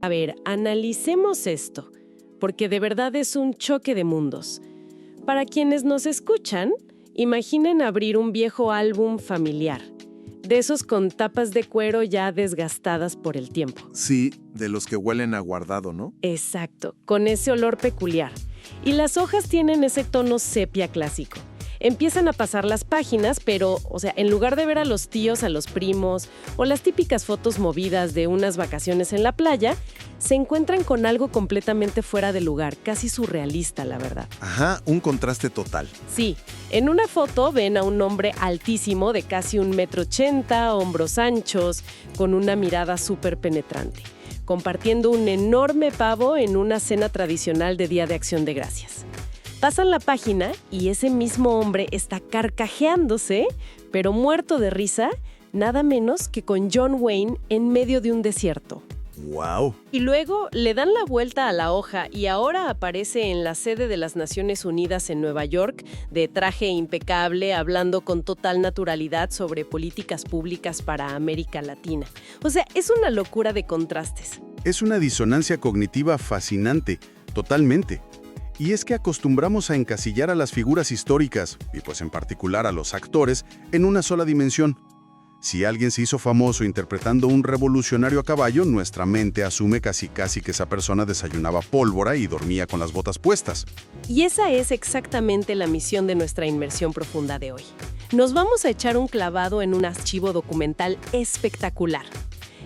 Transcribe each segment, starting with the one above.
A ver, analicemos esto, porque de verdad es un choque de mundos. Para quienes nos escuchan, imaginen abrir un viejo álbum familiar, de esos con tapas de cuero ya desgastadas por el tiempo. Sí, de los que huelen a guardado, ¿no? Exacto, con ese olor peculiar. Y las hojas tienen ese tono sepia clásico. Empiezan a pasar las páginas, pero, en lugar de ver a los tíos, a los primos, o las típicas fotos movidas de unas vacaciones en la playa, se encuentran con algo completamente fuera de lugar, casi surrealista, la verdad. Ajá, un contraste total. Sí, en una foto ven a un hombre altísimo de casi 1,80 m, hombros anchos, con una mirada súper penetrante, compartiendo un enorme pavo en una cena tradicional de Día de Acción de Gracias. Pasan la página y ese mismo hombre está carcajeándose, pero muerto de risa, nada menos que con John Wayne en medio de un desierto. ¡Wow! Y luego le dan la vuelta a la hoja y ahora aparece en la sede de las Naciones Unidas en Nueva York, de traje impecable, hablando con total naturalidad sobre políticas públicas para América Latina. Es una locura de contrastes. Es una disonancia cognitiva fascinante, totalmente. Y es que acostumbramos a encasillar a las figuras históricas, y pues en particular a los actores, en una sola dimensión. Si alguien se hizo famoso interpretando un revolucionario a caballo, nuestra mente asume casi que esa persona desayunaba pólvora y dormía con las botas puestas. Y esa es exactamente la misión de nuestra inmersión profunda de hoy. Nos vamos a echar un clavado en un archivo documental espectacular.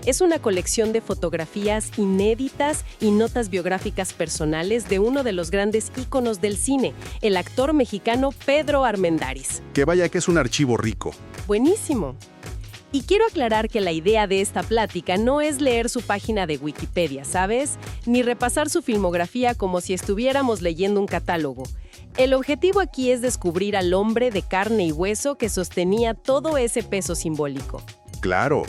Es una colección de fotografías inéditas y notas biográficas personales de uno de los grandes íconos del cine, el actor mexicano Pedro Armendáriz. Que vaya que es un archivo rico. Buenísimo. Y quiero aclarar que la idea de esta plática no es leer su página de Wikipedia, ¿sabes? Ni repasar su filmografía como si estuviéramos leyendo un catálogo. El objetivo aquí es descubrir al hombre de carne y hueso que sostenía todo ese peso simbólico. Claro,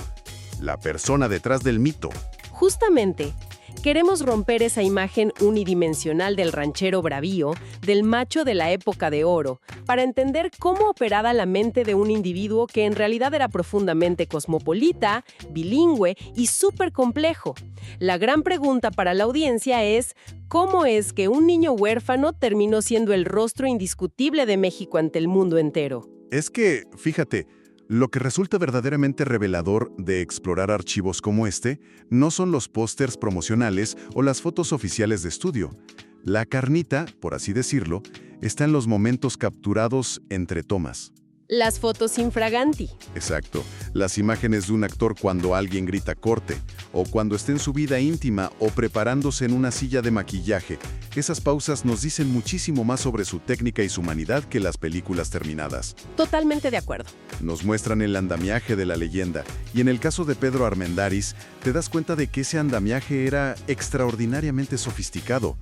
la persona detrás del mito. Justamente, queremos romper esa imagen unidimensional del ranchero bravío, del macho de la época de oro, para entender cómo operaba la mente de un individuo que en realidad era profundamente cosmopolita, bilingüe y súper complejo. La gran pregunta para la audiencia es, ¿cómo es que un niño huérfano terminó siendo el rostro indiscutible de México ante el mundo entero? Es que, fíjate, lo que resulta verdaderamente revelador de explorar archivos como este no son los pósters promocionales o las fotos oficiales de estudio. La carnita, por así decirlo, está en los momentos capturados entre tomas. Las fotos infraganti. Exacto. Las imágenes de un actor cuando alguien grita corte, o cuando está en su vida íntima o preparándose en una silla de maquillaje. Esas pausas nos dicen muchísimo más sobre su técnica y su humanidad que las películas terminadas. Totalmente de acuerdo. Nos muestran el andamiaje de la leyenda, y en el caso de Pedro Armendáriz, te das cuenta de que ese andamiaje era extraordinariamente sofisticado.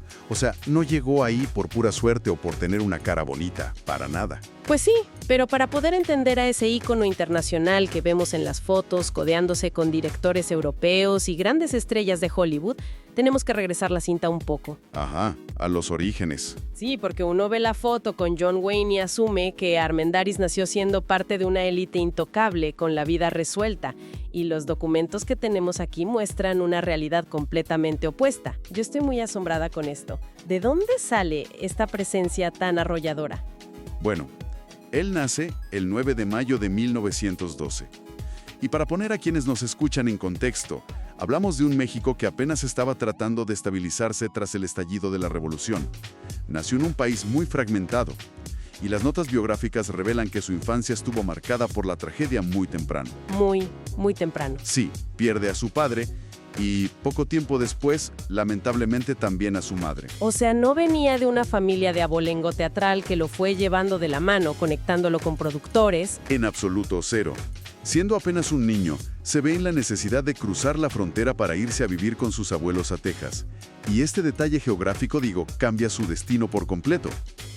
No llegó ahí por pura suerte o por tener una cara bonita, para nada. Pues sí, pero para poder entender a ese ícono internacional que vemos en las fotos, codeándose con directores europeos y grandes estrellas de Hollywood, tenemos que regresar la cinta un poco. Ajá, a los orígenes. Sí, porque uno ve la foto con John Wayne y asume que Armendáriz nació siendo parte de una élite intocable, con la vida resuelta, y los documentos que tenemos aquí muestran una realidad completamente opuesta. Yo estoy muy asombrada con esto. ¿De dónde sale esta presencia tan arrolladora? Bueno, él nace el 9 de mayo de 1912. Y para poner a quienes nos escuchan en contexto, hablamos de un México que apenas estaba tratando de estabilizarse tras el estallido de la Revolución. Nació en un país muy fragmentado, y las notas biográficas revelan que su infancia estuvo marcada por la tragedia muy temprano. Muy temprano. Sí, pierde a su padre y poco tiempo después, lamentablemente, también a su madre. No venía de una familia de abolengo teatral que lo fue llevando de la mano, conectándolo con productores. En absoluto cero. Siendo apenas un niño, se ve en la necesidad de cruzar la frontera para irse a vivir con sus abuelos a Texas. Y este detalle geográfico, cambia su destino por completo.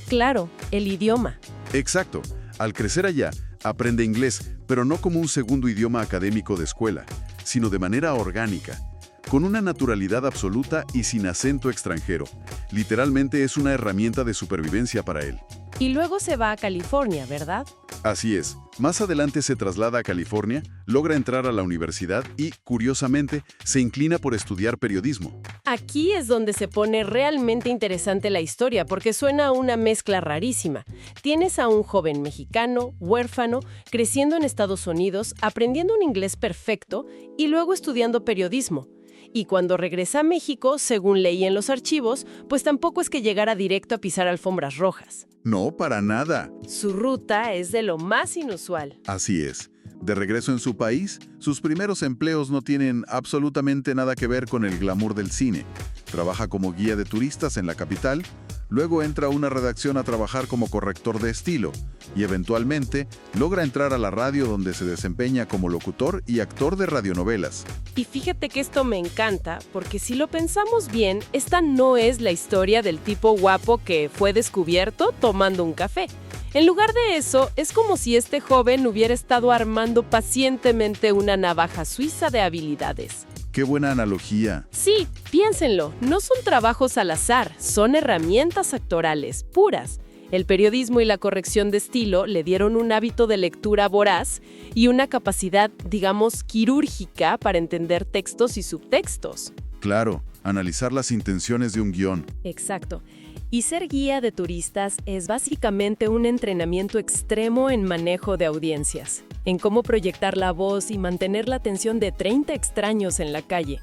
Claro, el idioma. Exacto. Al crecer allá, aprende inglés, pero no como un segundo idioma académico de escuela, sino de manera orgánica, con una naturalidad absoluta y sin acento extranjero. Literalmente es una herramienta de supervivencia para él. Y luego se va a California, ¿verdad? Así es. Más adelante se traslada a California, logra entrar a la universidad y, curiosamente, se inclina por estudiar periodismo. Aquí es donde se pone realmente interesante la historia, porque suena a una mezcla rarísima. Tienes a un joven mexicano, huérfano, creciendo en Estados Unidos, aprendiendo un inglés perfecto y luego estudiando periodismo. Y cuando regresa a México, según leí en los archivos, pues tampoco es que llegara directo a pisar alfombras rojas. No, para nada. Su ruta es de lo más inusual. Así es. De regreso en su país, sus primeros empleos no tienen absolutamente nada que ver con el glamour del cine. Trabaja como guía de turistas en la capital, luego entra a una redacción a trabajar como corrector de estilo y eventualmente logra entrar a la radio donde se desempeña como locutor y actor de radionovelas. Y fíjate que esto me encanta, porque si lo pensamos bien, esta no es la historia del tipo guapo que fue descubierto tomando un café. En lugar de eso, es como si este joven hubiera estado armando pacientemente una navaja suiza de habilidades. ¡Qué buena analogía! Sí, piénsenlo, no son trabajos al azar, son herramientas actorales puras. El periodismo y la corrección de estilo le dieron un hábito de lectura voraz y una capacidad, digamos, quirúrgica para entender textos y subtextos. Claro, analizar las intenciones de un guión. Exacto. Y ser guía de turistas es básicamente un entrenamiento extremo en manejo de audiencias, en cómo proyectar la voz y mantener la atención de 30 extraños en la calle.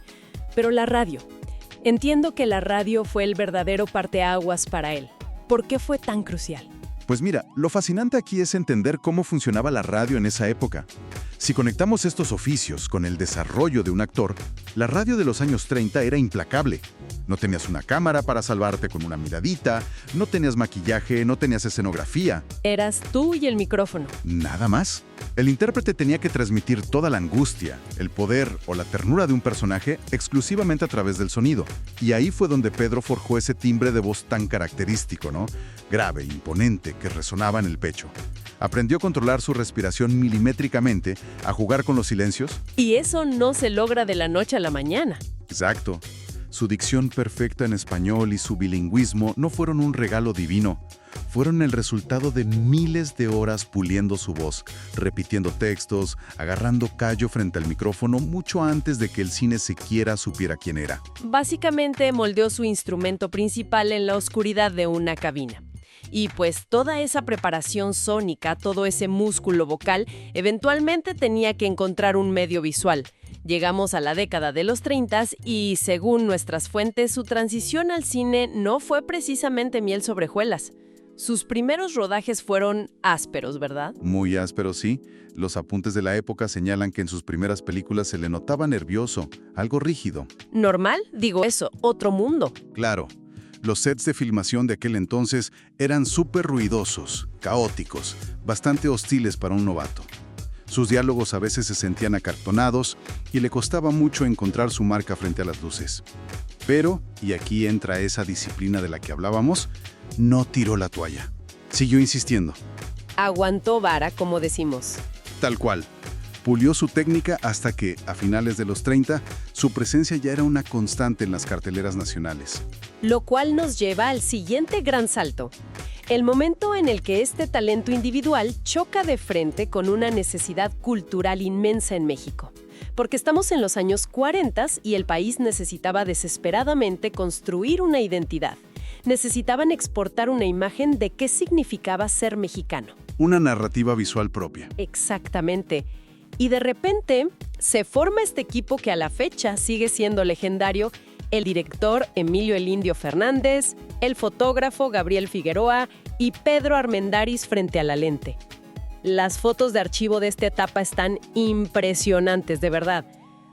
Pero la radio. Entiendo que la radio fue el verdadero parteaguas para él. ¿Por qué fue tan crucial? Pues mira, lo fascinante aquí es entender cómo funcionaba la radio en esa época. Si conectamos estos oficios con el desarrollo de un actor, la radio de los años 30 era implacable. No tenías una cámara para salvarte con una miradita, no tenías maquillaje, no tenías escenografía. Eras tú y el micrófono. Nada más. El intérprete tenía que transmitir toda la angustia, el poder o la ternura de un personaje exclusivamente a través del sonido. Y ahí fue donde Pedro forjó ese timbre de voz tan característico, ¿no? Grave, imponente, que resonaba en el pecho. Aprendió a controlar su respiración milimétricamente, a jugar con los silencios. Y eso no se logra de la noche a la mañana. Exacto. Su dicción perfecta en español y su bilingüismo no fueron un regalo divino. Fueron el resultado de miles de horas puliendo su voz, repitiendo textos, agarrando callo frente al micrófono mucho antes de que el cine siquiera supiera quién era. Básicamente moldeó su instrumento principal en la oscuridad de una cabina. Y pues toda esa preparación sónica, todo ese músculo vocal, eventualmente tenía que encontrar un medio visual. Llegamos a la década de los 30 y, según nuestras fuentes, su transición al cine no fue precisamente miel sobre hojuelas. Sus primeros rodajes fueron ásperos, ¿verdad? Muy ásperos, sí. Los apuntes de la época señalan que en sus primeras películas se le notaba nervioso, algo rígido. ¿Normal? Digo eso, otro mundo. Claro. Los sets de filmación de aquel entonces eran súper ruidosos, caóticos, bastante hostiles para un novato. Sus diálogos a veces se sentían acartonados y le costaba mucho encontrar su marca frente a las luces. Pero, y aquí entra esa disciplina de la que hablábamos, no tiró la toalla. Siguió insistiendo. Aguantó vara, como decimos. Tal cual. Pulió su técnica hasta que, a finales de los 30, su presencia ya era una constante en las carteleras nacionales. Lo cual nos lleva al siguiente gran salto. El momento en el que este talento individual choca de frente con una necesidad cultural inmensa en México. Porque estamos en los años 40 y el país necesitaba desesperadamente construir una identidad. Necesitaban exportar una imagen de qué significaba ser mexicano. Una narrativa visual propia. Exactamente. Y de repente se forma este equipo que a la fecha sigue siendo legendario. El director Emilio El Indio Fernández, el fotógrafo Gabriel Figueroa y Pedro Armendáriz frente a la lente. Las fotos de archivo de esta etapa están impresionantes, de verdad.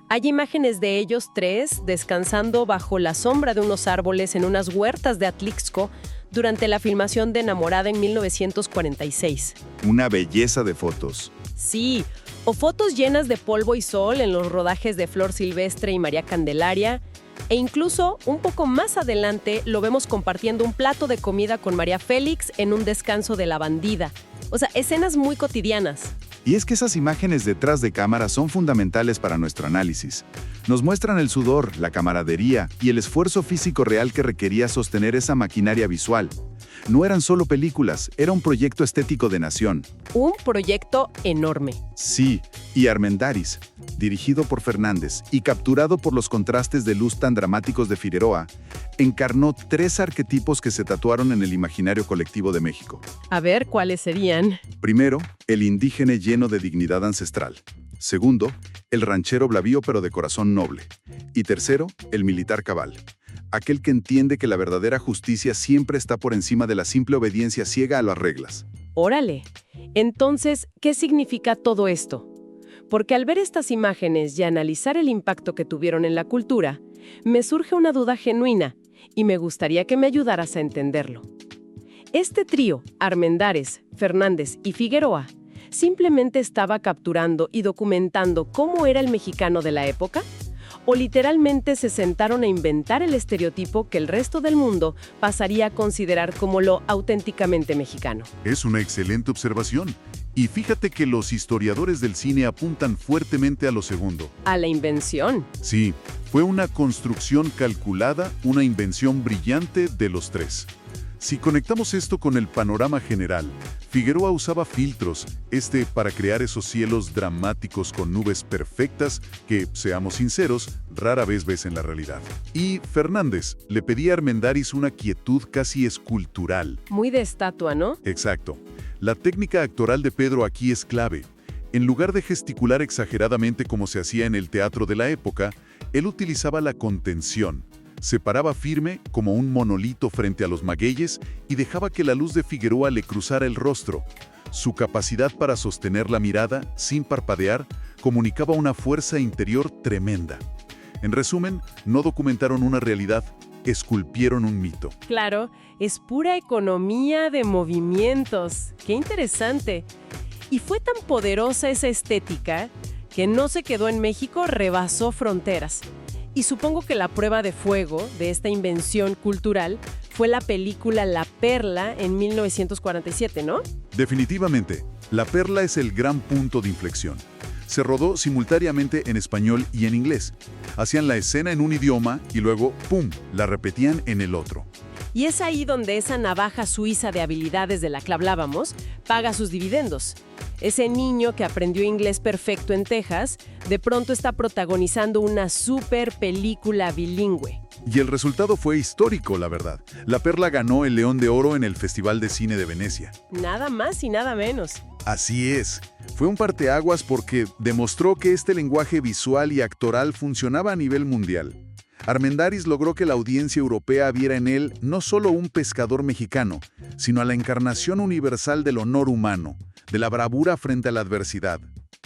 Hay imágenes de ellos tres descansando bajo la sombra de unos árboles en unas huertas de Atlixco durante la filmación de Enamorada en 1946. Una belleza de fotos. Sí, o fotos llenas de polvo y sol en los rodajes de Flor Silvestre y María Candelaria. E incluso, un poco más adelante, lo vemos compartiendo un plato de comida con María Félix en un descanso de La Bandida. O sea, escenas muy cotidianas. Y es que esas imágenes detrás de cámara son fundamentales para nuestro análisis. Nos muestran el sudor, la camaradería y el esfuerzo físico real que requería sostener esa maquinaria visual. No eran solo películas, era un proyecto estético de nación. Un proyecto enorme. Sí, y Armendáriz, dirigido por Fernández y capturado por los contrastes de luz tan dramáticos de Figueroa, encarnó 3 arquetipos que se tatuaron en el imaginario colectivo de México. A ver, ¿cuáles serían? Primero, el indígena lleno de dignidad ancestral. Segundo, el ranchero bravío pero de corazón noble. Y tercero, el militar cabal. Aquel que entiende que la verdadera justicia siempre está por encima de la simple obediencia ciega a las reglas. Órale. Entonces, ¿qué significa todo esto? Porque al ver estas imágenes y analizar el impacto que tuvieron en la cultura, me surge una duda genuina y me gustaría que me ayudaras a entenderlo. Este trío, Armendáriz, Fernández y Figueroa, ¿simplemente estaba capturando y documentando cómo era el mexicano de la época? ¿O literalmente se sentaron a inventar el estereotipo que el resto del mundo pasaría a considerar como lo auténticamente mexicano? Es una excelente observación. Y fíjate que los historiadores del cine apuntan fuertemente a lo segundo. ¿A la invención? Sí, fue una construcción calculada, una invención brillante de los 3. Si conectamos esto con el panorama general, Figueroa usaba filtros, para crear esos cielos dramáticos con nubes perfectas que, seamos sinceros, rara vez ves en la realidad. Y Fernández le pedía a Armendáriz una quietud casi escultural. Muy de estatua, ¿no? Exacto. La técnica actoral de Pedro aquí es clave. En lugar de gesticular exageradamente como se hacía en el teatro de la época, él utilizaba la contención. Se paraba firme como un monolito frente a los magueyes y dejaba que la luz de Figueroa le cruzara el rostro. Su capacidad para sostener la mirada, sin parpadear, comunicaba una fuerza interior tremenda. En resumen, no documentaron una realidad, esculpieron un mito. Claro, es pura economía de movimientos. ¡Qué interesante! Y fue tan poderosa esa estética que no se quedó en México, rebasó fronteras. Y supongo que la prueba de fuego de esta invención cultural fue la película La Perla en 1947, ¿no? Definitivamente, La Perla es el gran punto de inflexión. Se rodó simultáneamente en español y en inglés. Hacían la escena en un idioma y luego, ¡pum!, la repetían en el otro. Y es ahí donde esa navaja suiza de habilidades de la que hablábamos paga sus dividendos. Ese niño que aprendió inglés perfecto en Texas, de pronto está protagonizando una super película bilingüe. Y el resultado fue histórico, la verdad. La Perla ganó el León de Oro en el Festival de Cine de Venecia. Nada más y nada menos. Así es. Fue un parteaguas porque demostró que este lenguaje visual y actoral funcionaba a nivel mundial. Armendáriz logró que la audiencia europea viera en él no solo un pescador mexicano, sino a la encarnación universal del honor humano, de la bravura frente a la adversidad.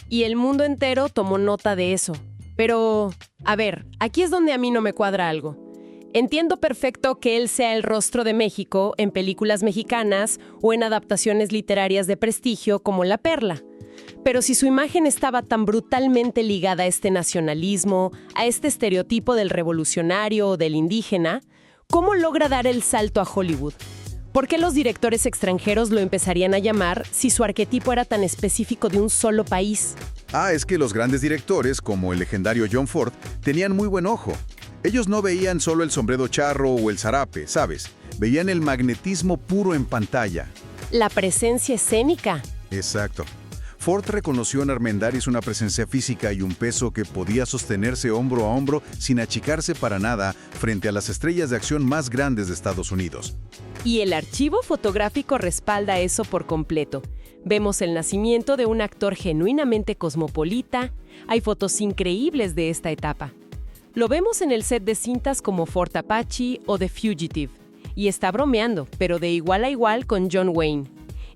Y el mundo entero tomó nota de eso. Pero, a ver, aquí es donde a mí no me cuadra algo. Entiendo perfecto que él sea el rostro de México en películas mexicanas o en adaptaciones literarias de prestigio como La Perla. Pero si su imagen estaba tan brutalmente ligada a este nacionalismo, a este estereotipo del revolucionario o del indígena, ¿cómo logra dar el salto a Hollywood? ¿Por qué los directores extranjeros lo empezarían a llamar si su arquetipo era tan específico de un solo país? Es que los grandes directores, como el legendario John Ford, tenían muy buen ojo. Ellos no veían solo el sombrero charro o el zarape, ¿sabes? Veían el magnetismo puro en pantalla. La presencia escénica. Exacto. Ford reconoció en Armendáriz una presencia física y un peso que podía sostenerse hombro a hombro sin achicarse para nada frente a las estrellas de acción más grandes de Estados Unidos. Y el archivo fotográfico respalda eso por completo. Vemos el nacimiento de un actor genuinamente cosmopolita. Hay fotos increíbles de esta etapa. Lo vemos en el set de cintas como Fort Apache o The Fugitive. Y está bromeando, pero de igual a igual con John Wayne.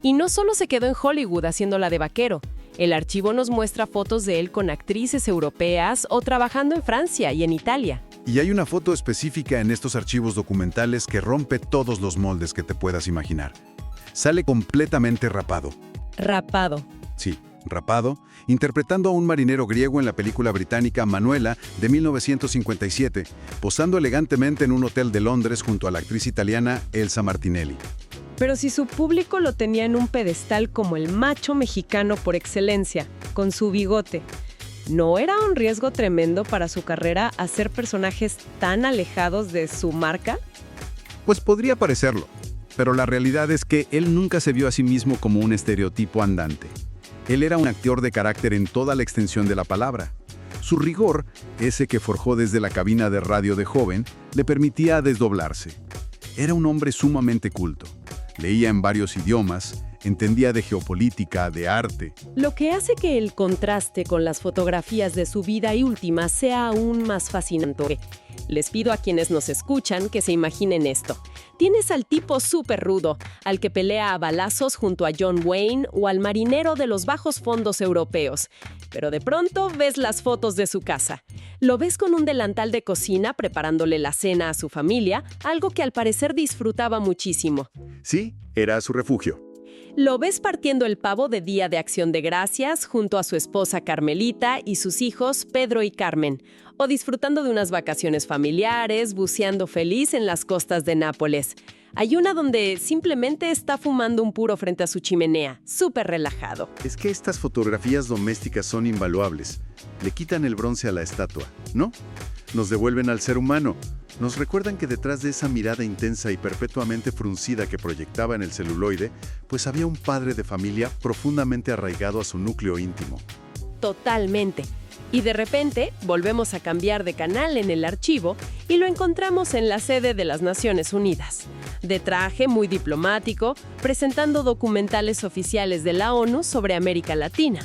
Y no solo se quedó en Hollywood haciéndola de vaquero. El archivo nos muestra fotos de él con actrices europeas o trabajando en Francia y en Italia. Y hay una foto específica en estos archivos documentales que rompe todos los moldes que te puedas imaginar. Sale completamente rapado. Rapado. Sí, rapado, interpretando a un marinero griego en la película británica Manuela de 1957, posando elegantemente en un hotel de Londres junto a la actriz italiana Elsa Martinelli. Pero si su público lo tenía en un pedestal como el macho mexicano por excelencia, con su bigote, ¿no era un riesgo tremendo para su carrera hacer personajes tan alejados de su marca? Pues podría parecerlo. pero la realidad es que él nunca se vio a sí mismo como un estereotipo andante. Él era un actor de carácter en toda la extensión de la palabra. Su rigor, ese que forjó desde la cabina de radio de joven, le permitía desdoblarse. Era un hombre sumamente culto. Leía en varios idiomas, entendía de geopolítica, de arte. Lo que hace que el contraste con las fotografías de su vida y última sea aún más fascinante. Les pido a quienes nos escuchan que se imaginen esto. Tienes al tipo súper rudo, al que pelea a balazos junto a John Wayne o al marinero de los bajos fondos europeos. Pero de pronto ves las fotos de su casa. Lo ves con un delantal de cocina preparándole la cena a su familia, algo que al parecer disfrutaba muchísimo. Sí, era su refugio. Lo ves partiendo el pavo de Día de Acción de Gracias junto a su esposa Carmelita y sus hijos Pedro y Carmen, o disfrutando de unas vacaciones familiares, buceando feliz en las costas de Nápoles. Hay una donde simplemente está fumando un puro frente a su chimenea, súper relajado. Es que estas fotografías domésticas son invaluables. Le quitan el bronce a la estatua, ¿no? Nos devuelven al ser humano. Nos recuerdan que detrás de esa mirada intensa y perpetuamente fruncida que proyectaba en el celuloide, pues había un padre de familia profundamente arraigado a su núcleo íntimo. Totalmente. Y de repente volvemos a cambiar de canal en el archivo y lo encontramos en la sede de las Naciones Unidas. De traje muy diplomático, presentando documentales oficiales de la ONU sobre América Latina.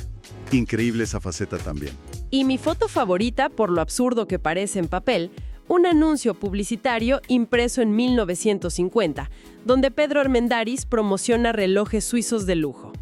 Increíble esa faceta también. Y mi foto favorita, por lo absurdo que parece en papel, un anuncio publicitario impreso en 1950, donde Pedro Armendáriz promociona relojes suizos de lujo.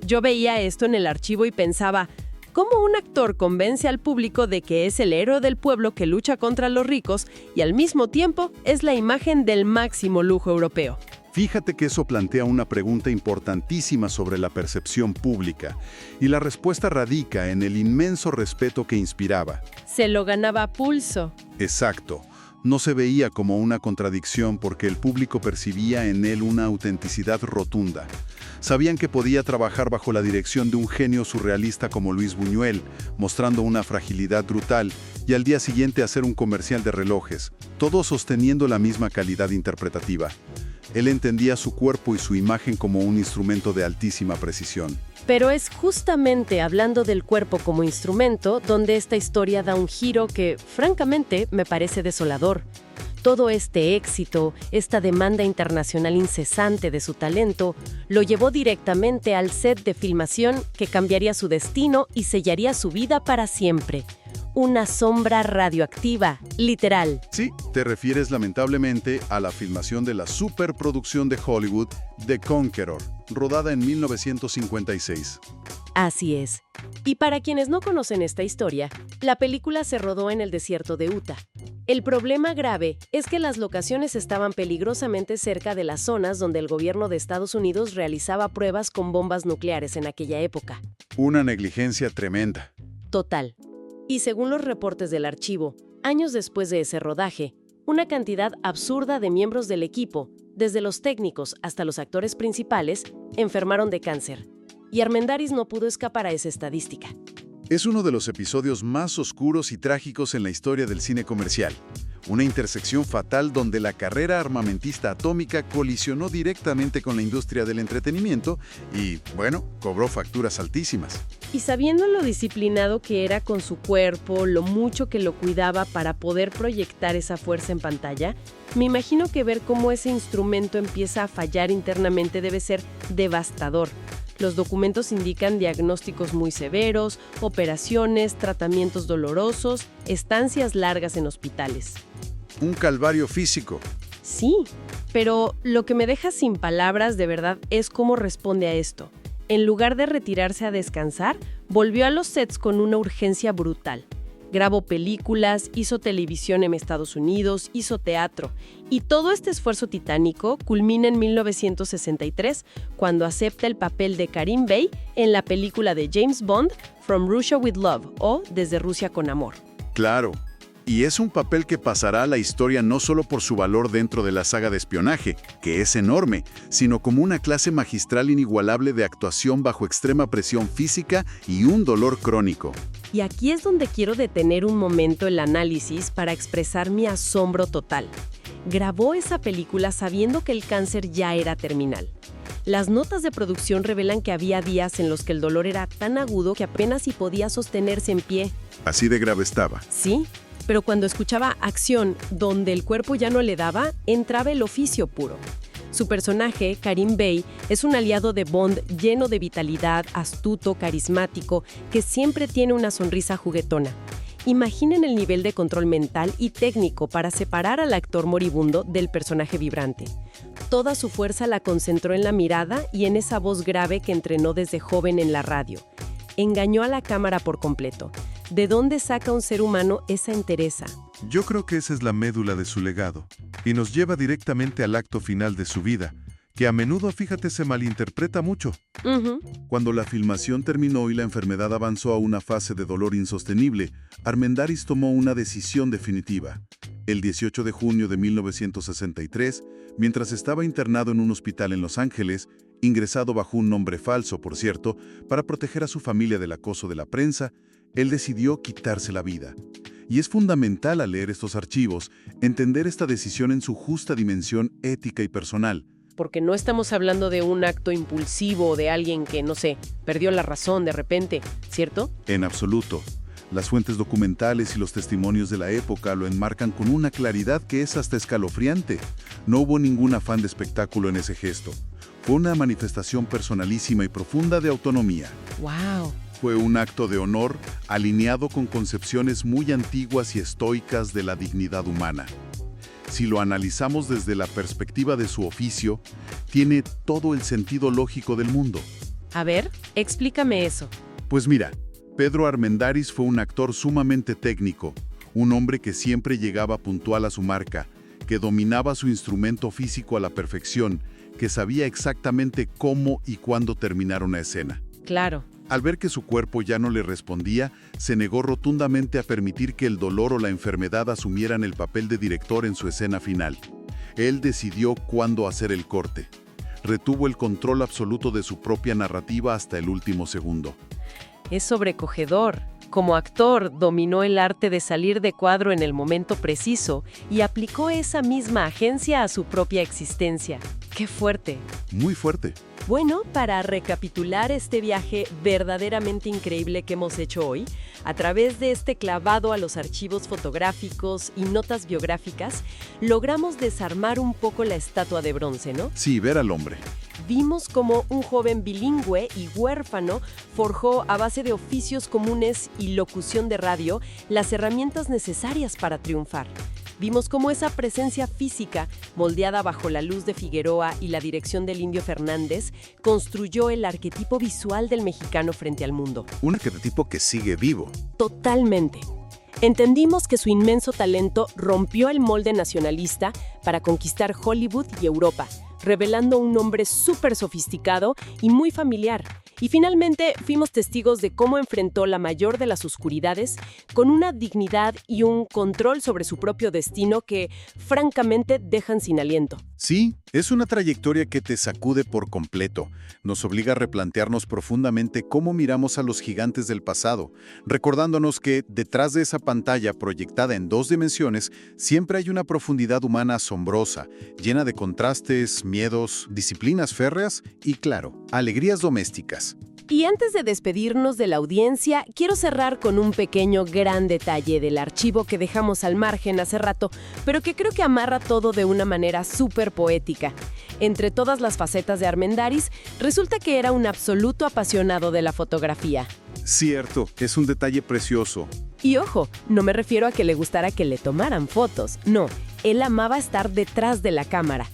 Yo veía esto en el archivo y pensaba, ¿cómo un actor convence al público de que es el héroe del pueblo que lucha contra los ricos y al mismo tiempo es la imagen del máximo lujo europeo? Fíjate que eso plantea una pregunta importantísima sobre la percepción pública, y la respuesta radica en el inmenso respeto que inspiraba. Se lo ganaba a pulso. Exacto. No se veía como una contradicción porque el público percibía en él una autenticidad rotunda. Sabían que podía trabajar bajo la dirección de un genio surrealista como Luis Buñuel, mostrando una fragilidad brutal, y al día siguiente hacer un comercial de relojes, todo sosteniendo la misma calidad interpretativa. Él entendía su cuerpo y su imagen como un instrumento de altísima precisión. Pero es justamente hablando del cuerpo como instrumento donde esta historia da un giro que, francamente, me parece desolador. Todo este éxito, esta demanda internacional incesante de su talento, lo llevó directamente al set de filmación que cambiaría su destino y sellaría su vida para siempre. Una sombra radioactiva, literal. Sí, te refieres lamentablemente a la filmación de la superproducción de Hollywood, The Conqueror, rodada en 1956. Así es. Y para quienes no conocen esta historia, la película se rodó en el desierto de Utah. El problema grave es que las locaciones estaban peligrosamente cerca de las zonas donde el gobierno de Estados Unidos realizaba pruebas con bombas nucleares en aquella época. Una negligencia tremenda. Total. Y según los reportes del archivo, años después de ese rodaje, una cantidad absurda de miembros del equipo, desde los técnicos hasta los actores principales, enfermaron de cáncer. Y Armendáriz no pudo escapar a esa estadística. Es uno de los episodios más oscuros y trágicos en la historia del cine comercial. Una intersección fatal donde la carrera armamentista atómica colisionó directamente con la industria del entretenimiento y, bueno, cobró facturas altísimas. Y sabiendo lo disciplinado que era con su cuerpo, lo mucho que lo cuidaba para poder proyectar esa fuerza en pantalla, me imagino que ver cómo ese instrumento empieza a fallar internamente debe ser devastador. Los documentos indican diagnósticos muy severos, operaciones, tratamientos dolorosos, estancias largas en hospitales. Un calvario físico. Sí, pero lo que me deja sin palabras de verdad es cómo responde a esto. En lugar de retirarse a descansar, volvió a los sets con una urgencia brutal. Grabó películas, hizo televisión en Estados Unidos, hizo teatro. Y todo este esfuerzo titánico culmina en 1963, cuando acepta el papel de Karim Bey en la película de James Bond, From Russia with Love, o Desde Rusia con Amor. Claro. Y es un papel que pasará a la historia no solo por su valor dentro de la saga de espionaje, que es enorme, sino como una clase magistral inigualable de actuación bajo extrema presión física y un dolor crónico. Y aquí es donde quiero detener un momento el análisis para expresar mi asombro total. grabó esa película sabiendo que el cáncer ya era terminal. Las notas de producción revelan que había días en los que el dolor era tan agudo que apenas si podía sostenerse en pie. Así de grave estaba. Sí, pero cuando escuchaba acción donde el cuerpo ya no le daba, entraba el oficio puro. Su personaje, Karim Bey, es un aliado de Bond lleno de vitalidad, astuto, carismático, que siempre tiene una sonrisa juguetona. Imaginen el nivel de control mental y técnico para separar al actor moribundo del personaje vibrante. Toda su fuerza la concentró en la mirada y en esa voz grave que entrenó desde joven en la radio. Engañó a la cámara por completo. ¿De dónde saca un ser humano esa entereza? Yo creo que esa es la médula de su legado, y nos lleva directamente al acto final de su vida, que a menudo, fíjate, se malinterpreta mucho. Cuando la filmación terminó y la enfermedad avanzó a una fase de dolor insostenible, Armendáriz tomó una decisión definitiva. El 18 de junio de 1963, mientras estaba internado en un hospital en Los Ángeles, ingresado bajo un nombre falso, por cierto, para proteger a su familia del acoso de la prensa, él decidió quitarse la vida. Y es fundamental al leer estos archivos entender esta decisión en su justa dimensión ética y personal. Porque no estamos hablando de un acto impulsivo o de alguien que, no sé, perdió la razón de repente, ¿cierto? En absoluto. Las fuentes documentales y los testimonios de la época lo enmarcan con una claridad que es hasta escalofriante. No hubo ningún afán de espectáculo en ese gesto. Fue una manifestación personalísima y profunda de autonomía. ¡Wow! Fue un acto de honor alineado con concepciones muy antiguas y estoicas de la dignidad humana. Si lo analizamos desde la perspectiva de su oficio, tiene todo el sentido lógico del mundo. A ver, explícame eso. Pues mira, Pedro Armendáriz fue un actor sumamente técnico, un hombre que siempre llegaba puntual a su marca, que dominaba su instrumento físico a la perfección, que sabía exactamente cómo y cuándo terminar una escena. Claro. Al ver que su cuerpo ya no le respondía, se negó rotundamente a permitir que el dolor o la enfermedad asumieran el papel de director en su escena final. Él decidió cuándo hacer el corte. Retuvo el control absoluto de su propia narrativa hasta el último segundo. Es sobrecogedor. Como actor, dominó el arte de salir de cuadro en el momento preciso y aplicó esa misma agencia a su propia existencia. ¡Qué fuerte! Muy fuerte. Bueno, para recapitular este viaje verdaderamente increíble que hemos hecho hoy, a través de este clavado a los archivos fotográficos y notas biográficas, logramos desarmar un poco la estatua de bronce, ¿no? Sí, ver al hombre. Vimos cómo un joven bilingüe y huérfano forjó a base de oficios comunes y locución de radio las herramientas necesarias para triunfar. Vimos cómo esa presencia física, moldeada bajo la luz de Figueroa y la dirección del Indio Fernández, construyó el arquetipo visual del mexicano frente al mundo. Un arquetipo que sigue vivo. Totalmente. Entendimos que su inmenso talento rompió el molde nacionalista para conquistar Hollywood y Europa, revelando un hombre súper sofisticado y muy familiar. Y finalmente fuimos testigos de cómo enfrentó la mayor de las oscuridades con una dignidad y un control sobre su propio destino que, francamente, dejan sin aliento. Sí, es una trayectoria que te sacude por completo. Nos obliga a replantearnos profundamente cómo miramos a los gigantes del pasado, recordándonos que detrás de esa pantalla proyectada en 2 dimensiones siempre hay una profundidad humana asombrosa, llena de contrastes, miedos, disciplinas férreas y, claro, alegrías domésticas. Y antes de despedirnos de la audiencia, quiero cerrar con un pequeño gran detalle del archivo que dejamos al margen hace rato, pero que creo que amarra todo de una manera súper poética. Entre todas las facetas de Armendáriz, resulta que era un absoluto apasionado de la fotografía. Cierto, es un detalle precioso. Y ojo, no me refiero a que le gustara que le tomaran fotos, no, él amaba estar detrás de la cámara.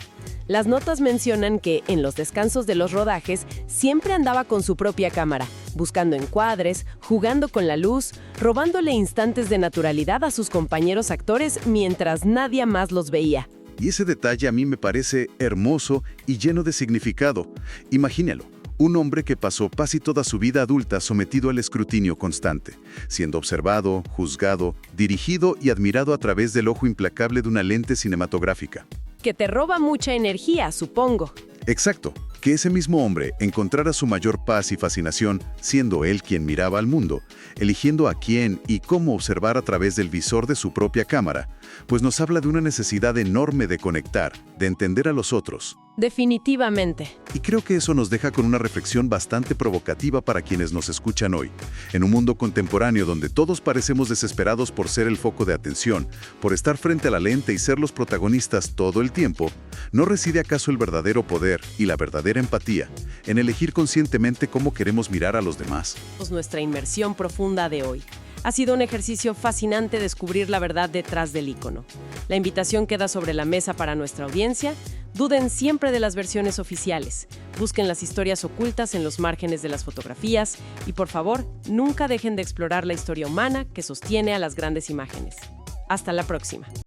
Las notas mencionan que, en los descansos de los rodajes, siempre andaba con su propia cámara, buscando encuadres, jugando con la luz, robándole instantes de naturalidad a sus compañeros actores mientras nadie más los veía. Y ese detalle a mí me parece hermoso y lleno de significado. Imagínalo, un hombre que pasó casi toda su vida adulta sometido al escrutinio constante, siendo observado, juzgado, dirigido y admirado a través del ojo implacable de una lente cinematográfica. Que te roba mucha energía, supongo. Exacto, que ese mismo hombre encontrara su mayor paz y fascinación siendo él quien miraba al mundo, eligiendo a quién y cómo observar a través del visor de su propia cámara, pues nos habla de una necesidad enorme de conectar, de entender a los otros. Definitivamente. Y creo que eso nos deja con una reflexión bastante provocativa para quienes nos escuchan hoy. En un mundo contemporáneo donde todos parecemos desesperados por ser el foco de atención, por estar frente a la lente y ser los protagonistas todo el tiempo, ¿no reside acaso el verdadero poder y la verdadera empatía en elegir conscientemente cómo queremos mirar a los demás? Nuestra inmersión profunda de hoy. Ha sido un ejercicio fascinante descubrir la verdad detrás del icono. La invitación queda sobre la mesa para nuestra audiencia. Duden siempre de las versiones oficiales. Busquen las historias ocultas en los márgenes de las fotografías y, por favor, nunca dejen de explorar la historia humana que sostiene a las grandes imágenes. Hasta la próxima.